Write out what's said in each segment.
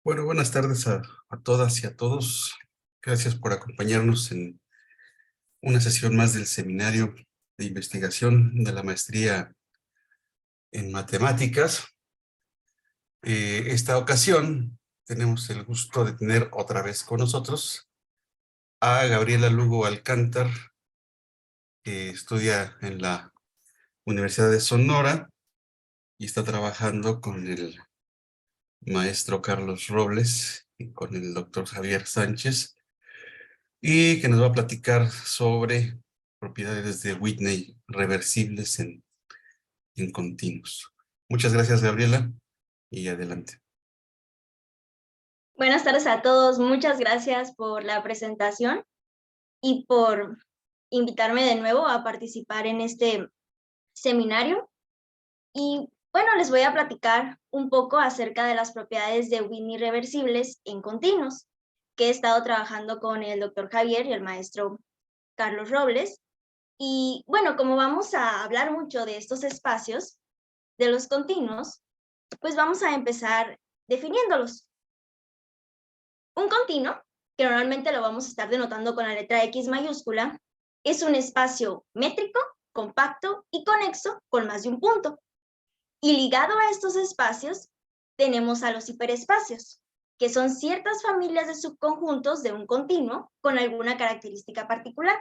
Bueno, buenas tardes a todas y a todos. Gracias por acompañarnos en una sesión más del seminario de investigación de la maestría en matemáticas. Esta ocasión tenemos el gusto de tener otra vez con nosotros a Gabriela Lugo Alcántar, que estudia en la Universidad de Sonora y está trabajando con el maestro Carlos Robles y con el doctor Javier Sánchez, y que nos va a platicar sobre propiedades de Whitney reversibles en continuos. Muchas gracias, Gabriela, y adelante. Buenas tardes a todos, muchas gracias por la presentación y por invitarme de nuevo a participar en este seminario. Y bueno, les voy a platicar un poco acerca de las propiedades de Whitney reversibles en continuos, que he estado trabajando con el doctor Javier y el maestro Carlos Robles. Y bueno, como vamos a hablar mucho de estos espacios, de los continuos, pues vamos a empezar definiéndolos. Un continuo, que normalmente lo vamos a estar denotando con la letra X mayúscula, es un espacio métrico, compacto y conexo con más de un punto. Y ligado a estos espacios, tenemos a los hiperespacios, que son ciertas familias de subconjuntos de un continuo con alguna característica particular.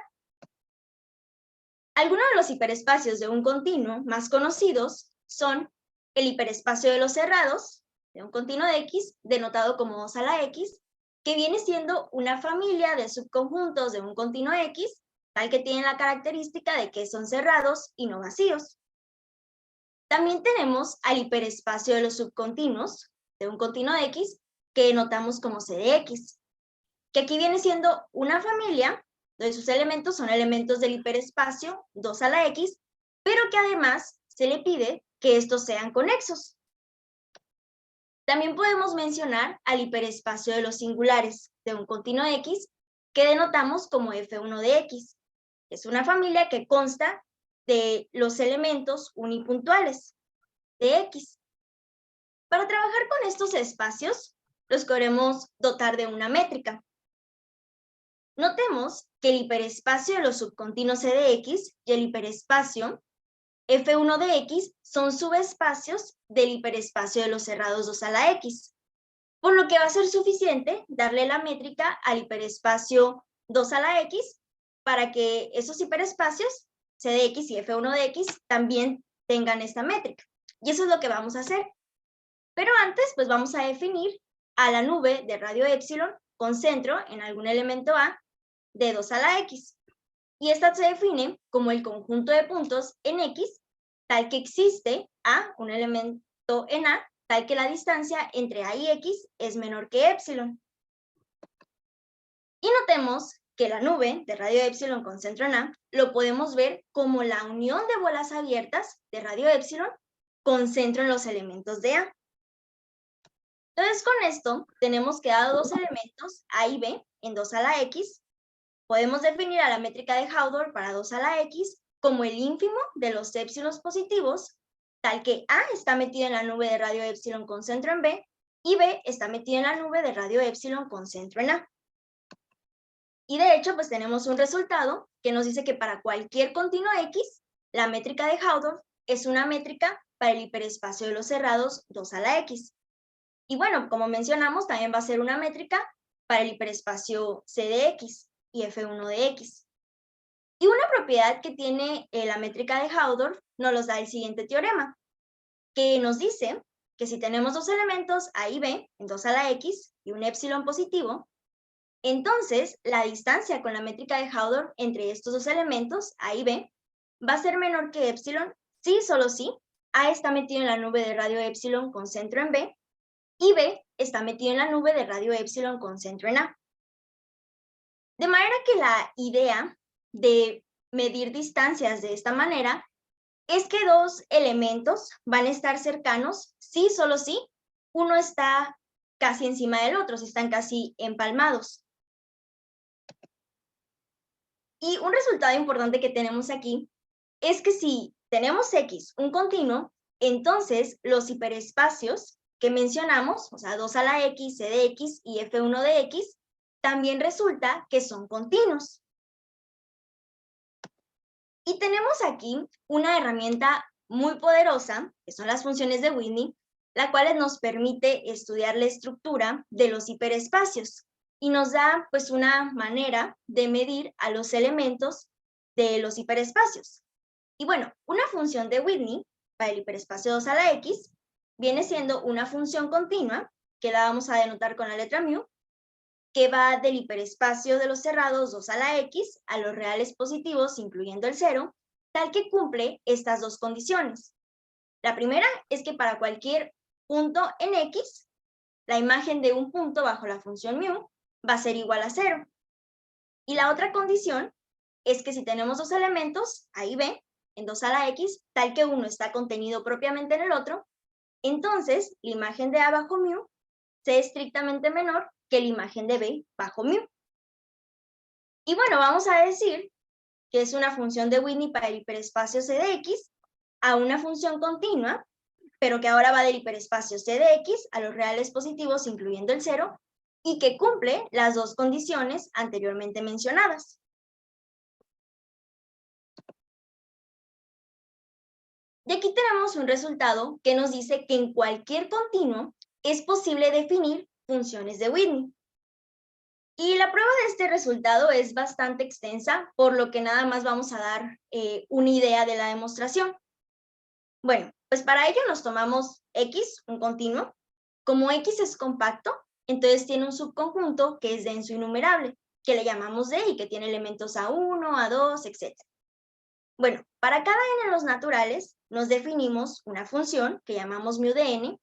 Algunos de los hiperespacios de un continuo más conocidos son el hiperespacio de los cerrados, de un continuo de X, denotado como 2 a la X, que viene siendo una familia de subconjuntos de un continuo X, tal que tienen la característica de que son cerrados y no vacíos. También tenemos al hiperespacio de los subcontinuos de un continuo X, que denotamos como C de X, que aquí viene siendo una familia donde sus elementos son elementos del hiperespacio 2 a la X, pero que además se le pide que estos sean conexos. También podemos mencionar al hiperespacio de los singulares de un continuo X, que denotamos como F1 de X. Es una familia que consta de los elementos unipuntuales de X. Para trabajar con estos espacios, los queremos dotar de una métrica. Notemos que el hiperespacio de los subcontinuos C de X y el hiperespacio F1 de X son subespacios del hiperespacio de los cerrados 2 a la X, por lo que va a ser suficiente darle la métrica al hiperespacio 2 a la X para que esos hiperespacios C de X y F1 de X también tengan esta métrica. Y eso es lo que vamos a hacer. Pero antes, pues vamos a definir a la nube de radio épsilon con centro en algún elemento A de 2 a la X. Y esta se define como el conjunto de puntos en X, tal que existe A, un elemento en A, tal que la distancia entre A y X es menor que épsilon. Y notemos que la nube de radio épsilon con centro en A lo podemos ver como la unión de bolas abiertas de radio épsilon con centro en los elementos de A. Entonces, con esto tenemos que dado dos elementos, A y B, en 2 a la X, podemos definir a la métrica de Haldor para 2 a la X como el ínfimo de los épsilos positivos, tal que A está metido en la nube de radio épsilon con centro en B y B está metido en la nube de radio épsilon con centro en A. Y de hecho, pues tenemos un resultado que nos dice que para cualquier continuo X, la métrica de Haldor es una métrica para el hiperespacio de los cerrados 2 a la X. Y bueno, como mencionamos, también va a ser una métrica para el hiperespacio C de X y F1 de X. Y una propiedad que tiene la métrica de Haldor nos los da el siguiente teorema, que nos dice que si tenemos dos elementos A y B en 2 a la X y un épsilon positivo, entonces la distancia con la métrica de Haldor entre estos dos elementos, A y B, va a ser menor que épsilon si, solo si, A está metido en la nube de radio épsilon con centro en B y B está metido en la nube de radio épsilon con centro en A. De manera que la idea de medir distancias de esta manera es que dos elementos van a estar cercanos si, solo si, uno está casi encima del otro, si están casi empalmados. Y un resultado importante que tenemos aquí es que si tenemos X, un continuo, entonces los hiperespacios que mencionamos, o sea, 2 a la x, c de x y f1 de x, también resulta que son continuos. Y tenemos aquí una herramienta muy poderosa, que son las funciones de Whitney, la cual nos permite estudiar la estructura de los hiperespacios y nos da pues una manera de medir a los elementos de los hiperespacios. Y bueno, una función de Whitney para el hiperespacio 2 a la x viene siendo una función continua, que la vamos a denotar con la letra mu, que va del hiperespacio de los cerrados 2 a la x a los reales positivos, incluyendo el 0, tal que cumple estas dos condiciones. La primera es que para cualquier punto en x, la imagen de un punto bajo la función mu va a ser igual a 0. Y la otra condición es que si tenemos dos elementos, A y B, en 2 a la x, tal que uno está contenido propiamente en el otro, entonces la imagen de A bajo mu sea estrictamente menor que la imagen de B bajo mu. Y bueno, vamos a decir que es una función de Whitney para el hiperespacio C de x a una función continua, pero que ahora va del hiperespacio C de x a los reales positivos, incluyendo el 0, y que cumple las dos condiciones anteriormente mencionadas. Y aquí tenemos un resultado que nos dice que en cualquier continuo es posible definir funciones de Whitney. Y la prueba de este resultado es bastante extensa, por lo que nada más vamos a dar una idea de la demostración. Bueno, pues para ello nos tomamos X, un continuo. Como X es compacto, entonces tiene un subconjunto que es denso innumerable, que le llamamos D y que tiene elementos A1, A2, etc. Bueno, para cada n en los naturales, nos definimos una función que llamamos mu de n,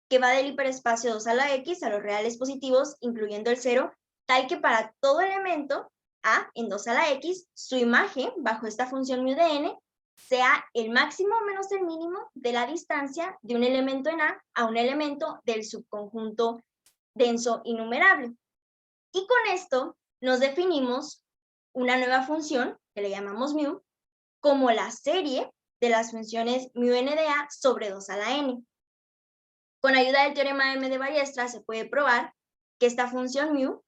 que va del hiperespacio 2 a la x a los reales positivos, incluyendo el 0, tal que para todo elemento A en 2 a la x, su imagen bajo esta función mu de n sea el máximo menos el mínimo de la distancia de un elemento en A un elemento del subconjunto denso innumerable. Y con esto nos definimos una nueva función que le llamamos mu como la serie de las funciones mu n de A sobre 2 a la n. Con ayuda del teorema M de Ballestra se puede probar que esta función mu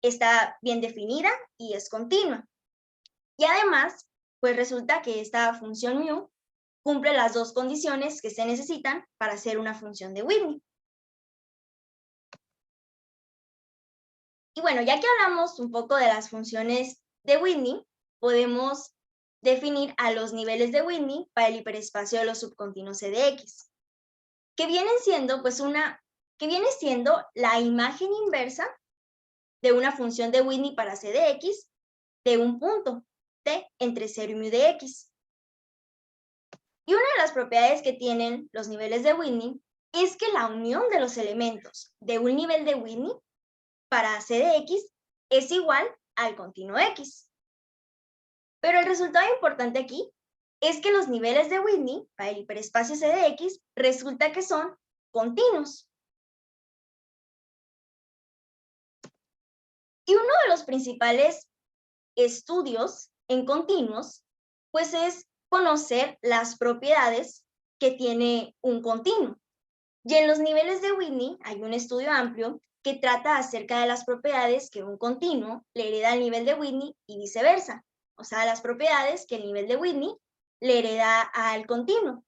está bien definida y es continua. Y además, pues resulta que esta función mu cumple las dos condiciones que se necesitan para ser una función de Whitney. Y bueno, ya que hablamos un poco de las funciones de Whitney, podemos definir a los niveles de Whitney para el hiperespacio de los subcontinuos C de X, que viene siendo la imagen inversa de una función de Whitney para C de X de un punto T entre 0 y mu de X. Y una de las propiedades que tienen los niveles de Whitney es que la unión de los elementos de un nivel de Whitney para C de X es igual al continuo X. Pero el resultado importante aquí es que los niveles de Whitney para el hiperespacio C de X resulta que son continuos. Y uno de los principales estudios en continuos, pues es conocer las propiedades que tiene un continuo. Y en los niveles de Whitney hay un estudio amplio que trata acerca de las propiedades que un continuo le hereda al nivel de Whitney y viceversa. O sea, las propiedades que el nivel de Whitney le hereda al continuo.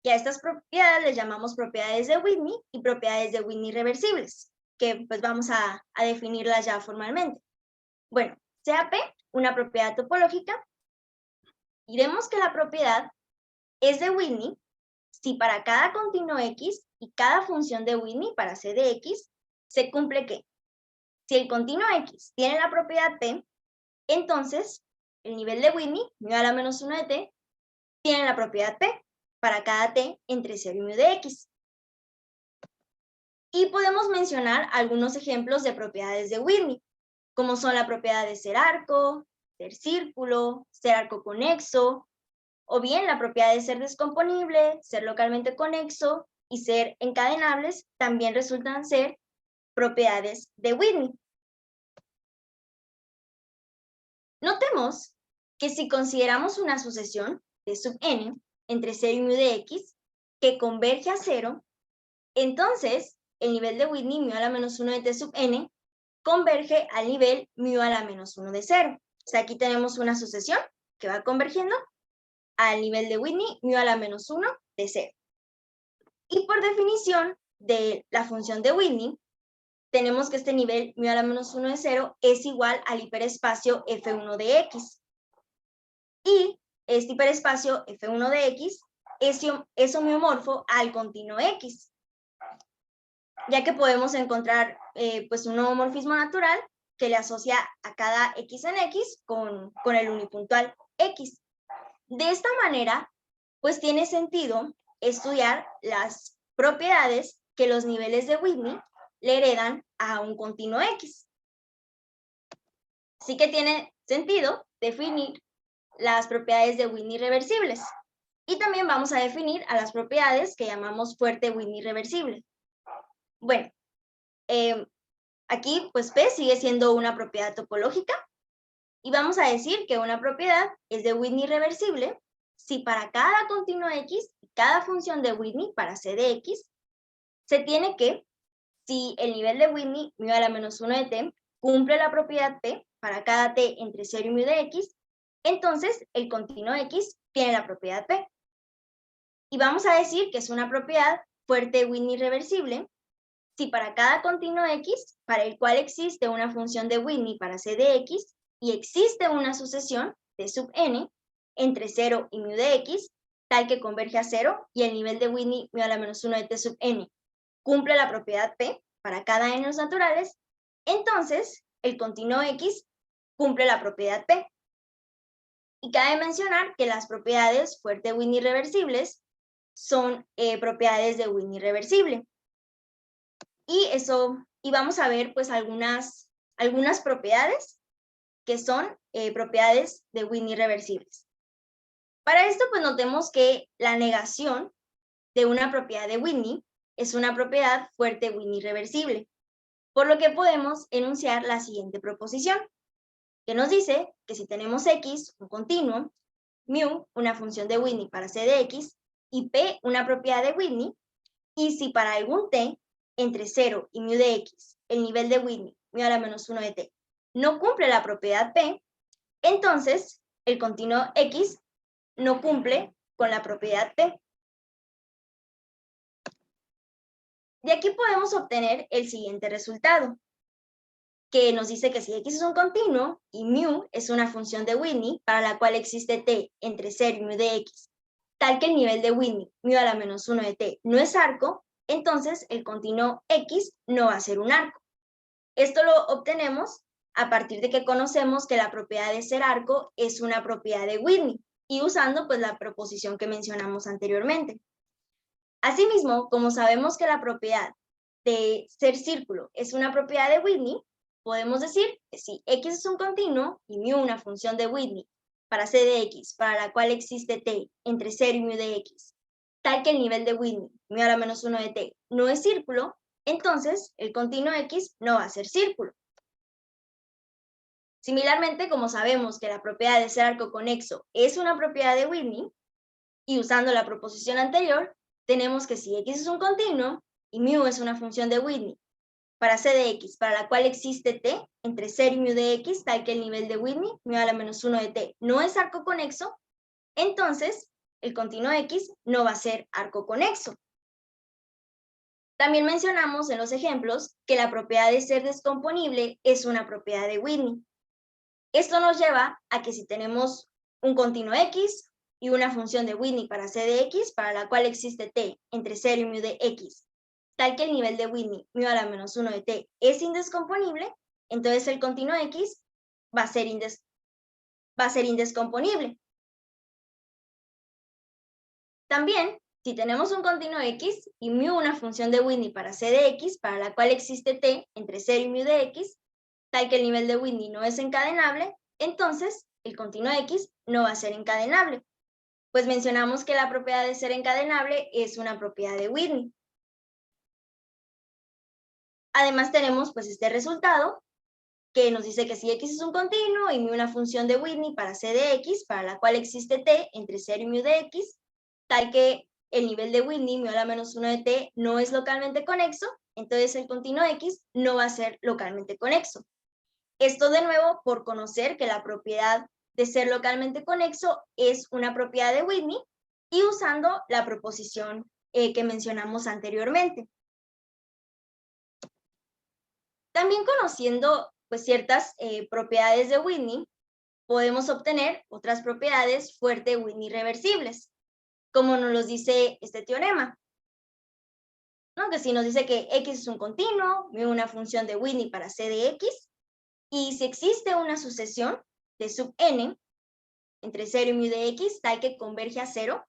Y a estas propiedades les llamamos propiedades de Whitney y propiedades de Whitney reversibles, que pues vamos a definirlas ya formalmente. Bueno, sea P una propiedad topológica, diremos que la propiedad es de Whitney si para cada continuo X y cada función de Whitney para C de X se cumple que si el continuo X tiene la propiedad P, entonces el nivel de Whitney, mu a la menos 1 de T, tiene la propiedad P para cada T entre 0 y mu de X. Y podemos mencionar algunos ejemplos de propiedades de Whitney, como son la propiedad de ser arco, ser círculo, ser arco conexo, o bien la propiedad de ser descomponible, ser localmente conexo y ser encadenables también resultan ser propiedades de Whitney. Notemos que si consideramos una sucesión de sub n entre 0 y mu de x que converge a 0, Entonces, el nivel de Whitney mu a la menos 1 de t sub n converge al nivel mu a la menos 1 de 0. O sea, aquí tenemos una sucesión que va convergiendo al nivel de Whitney mu a la menos 1 de 0. Y por definición de la función de Whitney, tenemos que este nivel mu a la menos 1 de 0 es igual al hiperespacio F1 de X. Y este hiperespacio F1 de X es homeomorfo al continuo X, ya que podemos encontrar pues un homomorfismo natural que le asocia a cada X en X con el unipuntual X. De esta manera, pues tiene sentido estudiar las propiedades que los niveles de Whitney le heredan a un continuo X. Sí que tiene sentido definir las propiedades de Whitney reversibles. Y también vamos a definir a las propiedades que llamamos fuerte Whitney reversible. Bueno, aquí pues P sigue siendo una propiedad topológica y vamos a decir que una propiedad es de Whitney reversible si para cada continuo X y cada función de Whitney para C de X se tiene que, si el nivel de Whitney mu a la menos 1 de t cumple la propiedad P para cada t entre 0 y mu de X, entonces el continuo X tiene la propiedad P. Y vamos a decir que es una propiedad fuerte Whitney reversible si para cada continuo X, para el cual existe una función de Whitney para C de X, y existe una sucesión de sub n entre 0 y mu de X, tal que converge a 0, y el nivel de Whitney mu a la menos 1 de t sub n cumple la propiedad P para cada n naturales, entonces el continuo X cumple la propiedad P. Y cabe mencionar que las propiedades fuerte Whitney reversibles son propiedades de Whitney reversible. Y vamos a ver pues algunas propiedades que son propiedades de Whitney reversibles. Para esto pues notemos que la negación de una propiedad de Whitney es una propiedad fuerte Whitney reversible, por lo que podemos enunciar la siguiente proposición, que nos dice que si tenemos X, un continuo, mu, una función de Whitney para C de X, y P, una propiedad de Whitney, y si para algún t entre 0 y mu de X, el nivel de Whitney, mu a la menos 1 de t, no cumple la propiedad P, entonces el continuo X no cumple con la propiedad P. De aquí podemos obtener el siguiente resultado, que nos dice que si X es un continuo y mu es una función de Whitney para la cual existe t entre 0 y mu de X, tal que el nivel de Whitney, mu a la menos 1 de t, no es arco, entonces el continuo X no va a ser un arco. Esto lo obtenemos a partir de que conocemos que la propiedad de ser arco es una propiedad de Whitney y usando pues la proposición que mencionamos anteriormente. Asimismo, como sabemos que la propiedad de ser círculo es una propiedad de Whitney, podemos decir que si X es un continuo y mu una función de Whitney para C de X, para la cual existe t entre 0 y mu de X, tal que el nivel de Whitney, mu a la menos 1 de t, no es círculo, entonces el continuo X no va a ser círculo. Similarmente, como sabemos que la propiedad de ser arco conexo es una propiedad de Whitney, y usando la proposición anterior, tenemos que si X es un continuo y mu es una función de Whitney para C de X, para la cual existe t entre 0 y mu de X, tal que el nivel de Whitney, mu a la menos 1 de t, no es arco conexo, entonces el continuo X no va a ser arco conexo. También mencionamos en los ejemplos que la propiedad de ser descomponible es una propiedad de Whitney. Esto nos lleva a que si tenemos un continuo X y una función de Whitney para C de X, para la cual existe t entre 0 y mu de X, tal que el nivel de Whitney, mu a la menos 1 de t, es indescomponible, entonces el continuo X va a ser indescomponible. También, si tenemos un continuo X y mu una función de Whitney para C de X, para la cual existe t entre 0 y mu de X, tal que el nivel de Whitney no es encadenable, entonces el continuo X no va a ser encadenable. Pues mencionamos que la propiedad de ser encadenable es una propiedad de Whitney. Además tenemos pues este resultado que nos dice que si X es un continuo y mu una función de Whitney para C de X, para la cual existe t entre 0 y mu de X, tal que el nivel de Whitney, mu a la menos 1 de t, no es localmente conexo, entonces el continuo X no va a ser localmente conexo. Esto de nuevo por conocer que la propiedad de ser localmente conexo es una propiedad de Whitney y usando la proposición que mencionamos anteriormente. También conociendo pues, ciertas propiedades de Whitney, podemos obtener otras propiedades fuerte Whitney reversibles, como nos los dice este teorema. ¿No? Que si nos dice que X es un continuo, una función de Whitney para C de X, y si existe una sucesión de sub n entre 0 y mu de X tal que converge a 0,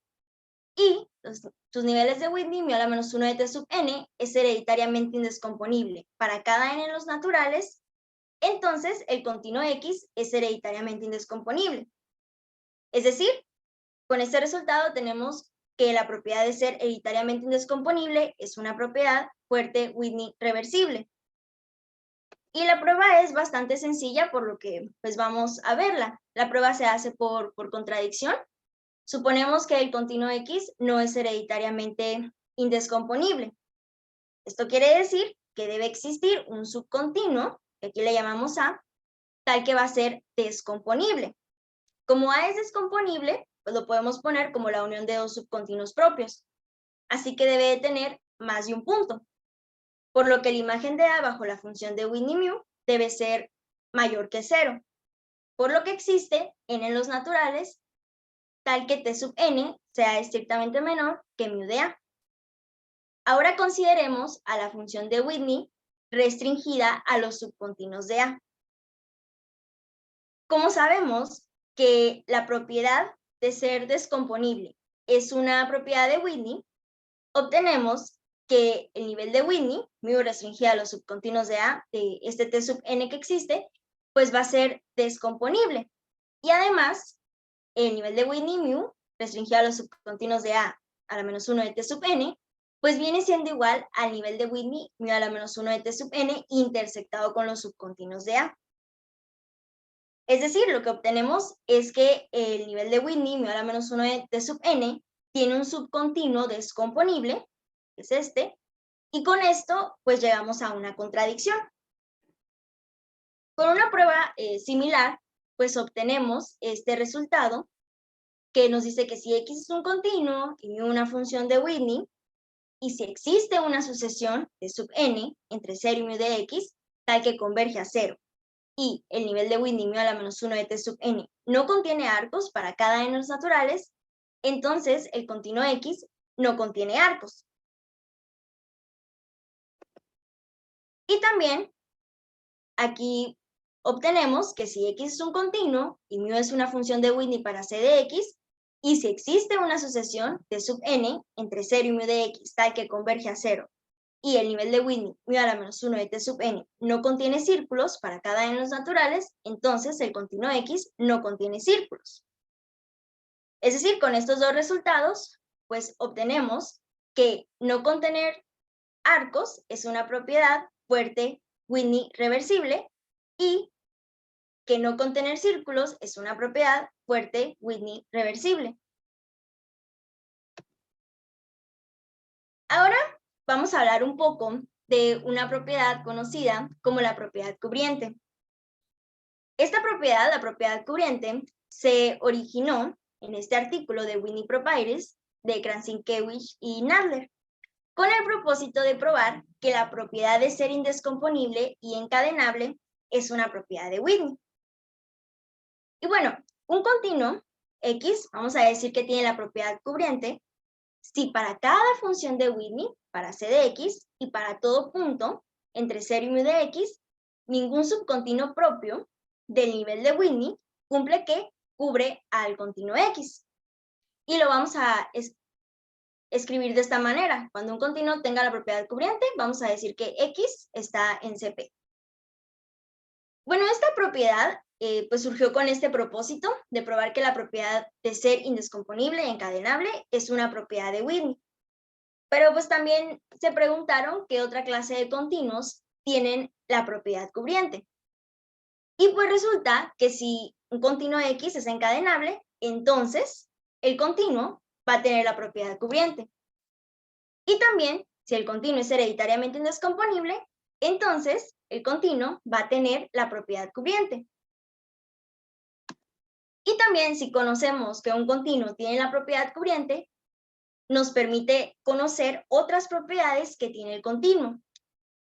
y sus niveles de Whitney, mu a la menos 1 de t sub n, es hereditariamente indescomponible para cada n en los naturales, entonces el continuo X es hereditariamente indescomponible. Es decir, con este resultado tenemos que la propiedad de ser hereditariamente indescomponible es una propiedad fuerte Whitney reversible. Y la prueba es bastante sencilla, por lo que pues vamos a verla. La prueba se hace por contradicción. Suponemos que el continuo X no es hereditariamente indescomponible. Esto quiere decir que debe existir un subcontinuo, que aquí le llamamos A, tal que va a ser descomponible. Como A es descomponible, pues lo podemos poner como la unión de dos subcontinuos propios. Así que debe de tener más de un punto, por lo que la imagen de A bajo la función de Whitney mu debe ser mayor que 0, por lo que existe n en los naturales tal que t sub n sea estrictamente menor que mu de A. Ahora consideremos a la función de Whitney restringida a los subcontinuos de A. Como sabemos que la propiedad de ser descomponible es una propiedad de Whitney, obtenemos que el nivel de Whitney, mu restringida a los subcontinuos de A, de este t sub n que existe, pues va a ser descomponible. Y además, el nivel de Whitney mu restringido a los subcontinuos de A la menos 1 de t sub n, pues viene siendo igual al nivel de Whitney mu a la menos 1 de t sub n intersectado con los subcontinuos de A. Es decir, lo que obtenemos es que el nivel de Whitney mu a la menos 1 de t sub n tiene un subcontinuo descomponible, que es este, y con esto pues llegamos a una contradicción. Con una prueba similar, pues obtenemos este resultado que nos dice que si X es un continuo y mu una función de Whitney, y si existe una sucesión de sub n entre 0 y mu de X, tal que converge a 0, y el nivel de Whitney mu a la menos 1 de t sub n no contiene arcos para cada n en los naturales, entonces el continuo X no contiene arcos. Y también aquí obtenemos que si X es un continuo y mu es una función de Whitney para C de X, y si existe una sucesión de sub n entre 0 y mu de X tal que converge a 0, y el nivel de Whitney mu a la menos 1 de t sub n no contiene círculos para cada n en los naturales, entonces el continuo X no contiene círculos. Es decir, con estos dos resultados, pues obtenemos que no contener arcos es una propiedad fuerte Whitney reversible y que no contener círculos es una propiedad fuerte Whitney reversible. Ahora vamos a hablar un poco de una propiedad conocida como la propiedad cubriente. Esta propiedad, la propiedad cubriente, se originó en este artículo de Whitney Properties de Krasniewicz y Nadler, con el propósito de probar que la propiedad de ser indescomponible y encadenable es una propiedad de Whitney. Y bueno, un continuo X, vamos a decir que tiene la propiedad cubriente, si para cada función de Whitney, para C de X, y para todo punto entre 0 y mu de X, ningún subcontinuo propio del nivel de Whitney cumple que cubre al continuo X. Y lo vamos a escribir de esta manera. Cuando un continuo tenga la propiedad cubriente, vamos a decir que X está en CP. Bueno, esta propiedad pues surgió con este propósito de probar que la propiedad de ser indescomponible e encadenable es una propiedad de Whitney. Pero pues también se preguntaron qué otra clase de continuos tienen la propiedad cubriente. Y pues resulta que si un continuo X es encadenable, entonces el continuo va a tener la propiedad cubriente. Y también, si el continuo es hereditariamente indescomponible, entonces el continuo va a tener la propiedad cubriente. Y también, si conocemos que un continuo tiene la propiedad cubriente, nos permite conocer otras propiedades que tiene el continuo,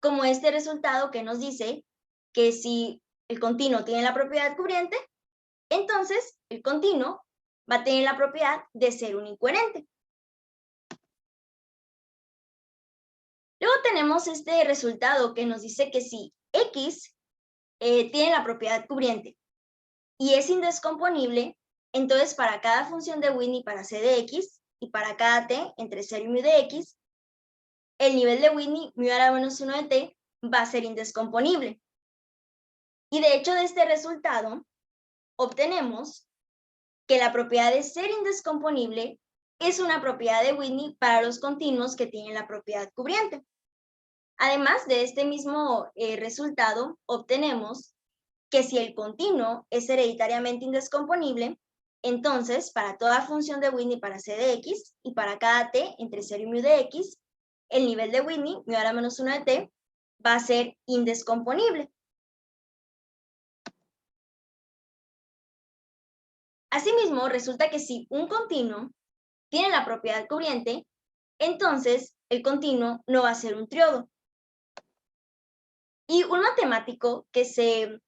como este resultado que nos dice que si el continuo tiene la propiedad cubriente, entonces el continuo va a tener la propiedad de ser un incoherente. Luego tenemos este resultado que nos dice que si X tiene la propiedad cubriente y es indescomponible, entonces para cada función de Whitney para C de X y para cada T entre 0 y mu de X, el nivel de Whitney mu a la menos 1 de T va a ser indescomponible. Y de hecho de este resultado obtenemos que la propiedad de ser indescomponible es una propiedad de Whitney para los continuos que tienen la propiedad cubriente. Además de este mismo resultado, obtenemos que si el continuo es hereditariamente indescomponible, entonces para toda función de Whitney para C de X y para cada T entre 0 y mu de X, el nivel de Whitney, mu a la menos 1 de T, va a ser indescomponible. Asimismo, resulta que si un continuo tiene la propiedad cubriente, entonces el continuo no va a ser un triodo. Y un matemático que se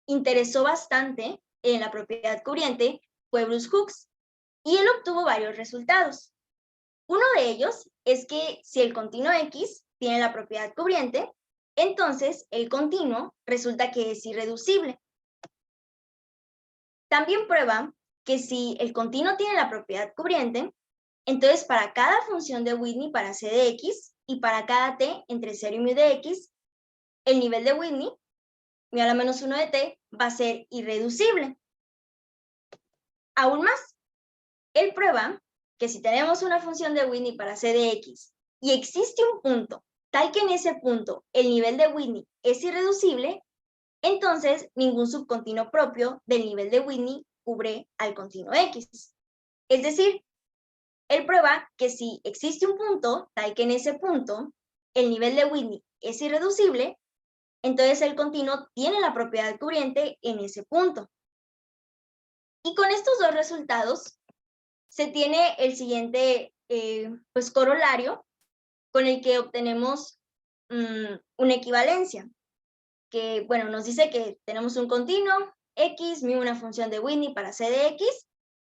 interesó bastante en la propiedad cubriente fue Bruce Hooks, y él obtuvo varios resultados. Uno de ellos es que si el continuo X tiene la propiedad cubriente, entonces el continuo resulta que es irreducible. También prueba que si el continuo tiene la propiedad cubriente, entonces para cada función de Whitney para C de X y para cada T entre 0 y mu de X, el nivel de Whitney, mu a la menos 1 de T, va a ser irreducible. Aún más, él prueba que si tenemos una función de Whitney para C de X y existe un punto tal que en ese punto el nivel de Whitney es irreducible, entonces ningún subcontinuo propio del nivel de Whitney cubre al continuo X. Es decir, él prueba que si existe un punto tal que en ese punto el nivel de Whitney es irreducible, entonces el continuo tiene la propiedad cubriente en ese punto. Y con estos dos resultados se tiene el siguiente corolario con el que obtenemos una equivalencia, que bueno, nos dice que tenemos un continuo X, mu una función de Whitney para C de X,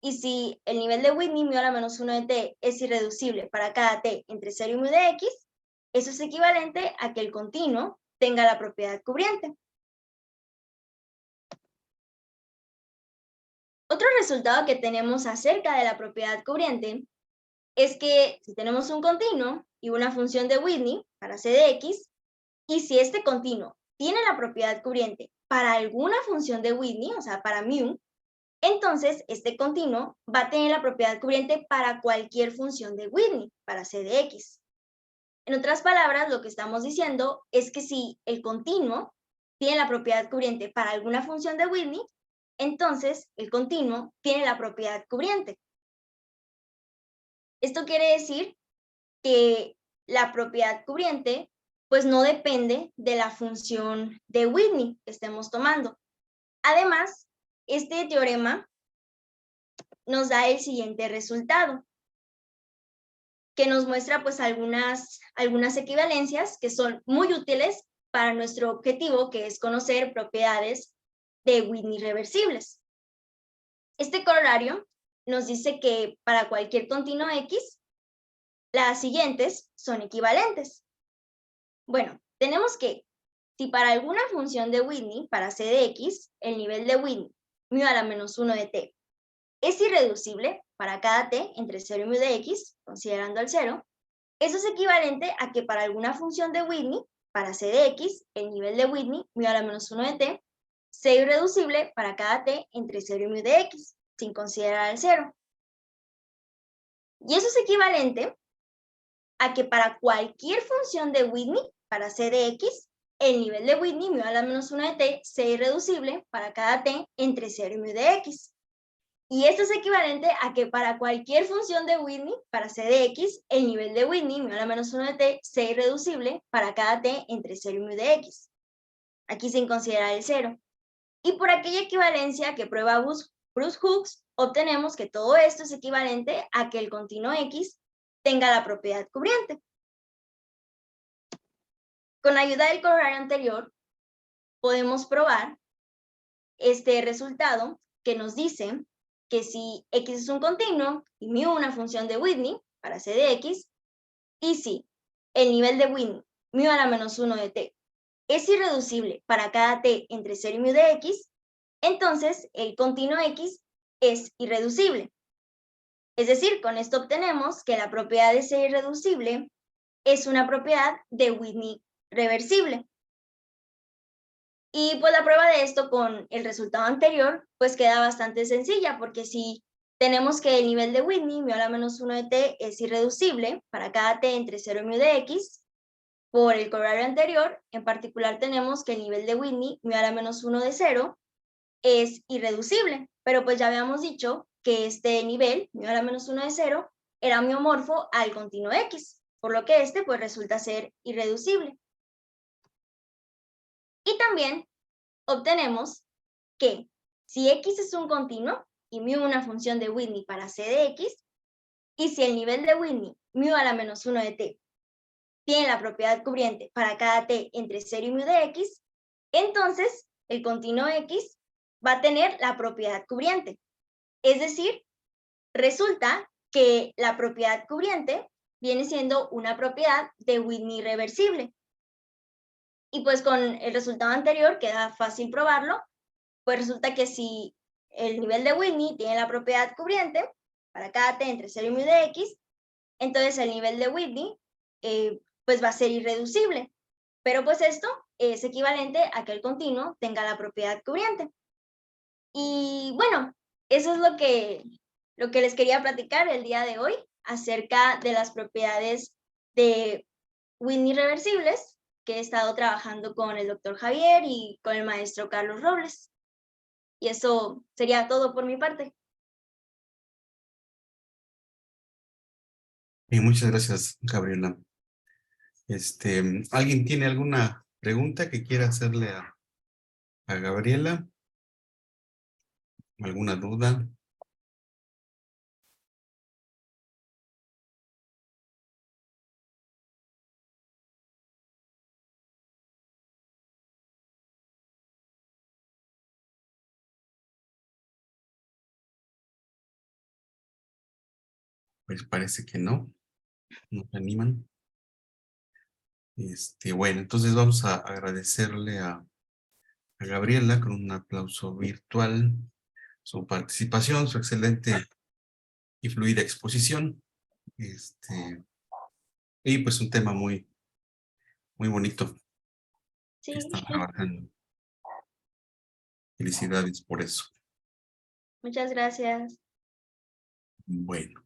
y si el nivel de Whitney, mu a la menos 1 de T, es irreducible para cada T entre 0 y mu de X, eso es equivalente a que el continuo tenga la propiedad cubriente. Otro resultado que tenemos acerca de la propiedad cubriente es que si tenemos un continuo y una función de Whitney para C de X, y si este continuo tiene la propiedad cubriente para alguna función de Whitney, o sea, para mu, entonces este continuo va a tener la propiedad cubriente para cualquier función de Whitney para C de X. En otras palabras, lo que estamos diciendo es que si el continuo tiene la propiedad cubriente para alguna función de Whitney, entonces el continuo tiene la propiedad cubriente. Esto quiere decir que la propiedad cubriente pues no depende de la función de Whitney que estemos tomando. Además, este teorema nos da el siguiente resultado, que nos muestra pues algunas equivalencias que son muy útiles para nuestro objetivo, que es conocer propiedades de Whitney reversibles. Este corolario nos dice que para cualquier continuo X, las siguientes son equivalentes. Bueno, tenemos que si para alguna función de Whitney, para C de X, el nivel de Whitney, mu a la menos 1 de T, es irreducible para cada T entre 0 y mu de X, considerando el 0, eso es equivalente a que para alguna función de Whitney, para C de X, el nivel de Whitney, mu a la menos 1 de T, sea irreducible para cada T entre 0 y mu de X, sin considerar el 0. Y eso es equivalente a que para cualquier función de Whitney, para C de X, el nivel de Whitney, mu a la menos 1 de T, sea irreducible para cada T entre 0 y mu de X. Y esto es equivalente a que para cualquier función de Whitney, para c de x, el nivel de Whitney, mu a la menos 1 de t, sea irreducible para cada t entre 0 y mu de x. Aquí sin considerar el 0. Y por aquella equivalencia que prueba Bruce-Hooks, obtenemos que todo esto es equivalente a que el continuo x tenga la propiedad cubriente. Con ayuda del corolario anterior, podemos probar este resultado que nos dice que si x es un continuo y mu una función de Whitney para c de x, y si el nivel de Whitney, mu a la menos 1 de t, es irreducible para cada t entre 0 y mu de x, entonces el continuo x es irreducible. Es decir, con esto obtenemos que la propiedad de ser irreducible es una propiedad de Whitney reversible. Y pues la prueba de esto con el resultado anterior, pues queda bastante sencilla, porque si tenemos que el nivel de Whitney, mu a la menos 1 de t, es irreducible para cada t entre 0 y mu de x, por el corolario anterior, en particular tenemos que el nivel de Whitney, mu a la menos 1 de 0, es irreducible, pero pues ya habíamos dicho que este nivel, mu a la menos 1 de 0, era homeomorfo al continuo x, por lo que este pues resulta ser irreducible. Y también obtenemos que si x es un continuo y mu una función de Whitney para c de x, y si el nivel de Whitney, mu a la menos 1 de t, tiene la propiedad cubriente para cada t entre 0 y mu de x, entonces el continuo x va a tener la propiedad cubriente. Es decir, resulta que la propiedad cubriente viene siendo una propiedad de Whitney reversible. Y pues con el resultado anterior queda fácil probarlo, pues resulta que si el nivel de Whitney tiene la propiedad cubriente para cada t entre 0 y mu de x, entonces el nivel de Whitney pues va a ser irreducible. Pero pues esto es equivalente a que el continuo tenga la propiedad cubriente. Y bueno, eso es lo que les quería platicar el día de hoy acerca de las propiedades de Whitney reversibles, que he estado trabajando con el doctor Javier y con el maestro Carlos Robles. Y eso sería todo por mi parte. Y muchas gracias, Gabriela. ¿Alguien tiene alguna pregunta que quiera hacerle a Gabriela? ¿Alguna duda? Pues parece que no. No se animan. Bueno, entonces vamos a agradecerle a Gabriela con un aplauso virtual su participación, su excelente y fluida exposición. Y pues un tema muy, muy bonito que Sí, está trabajando. Felicidades por eso. muchas gracias. Bueno.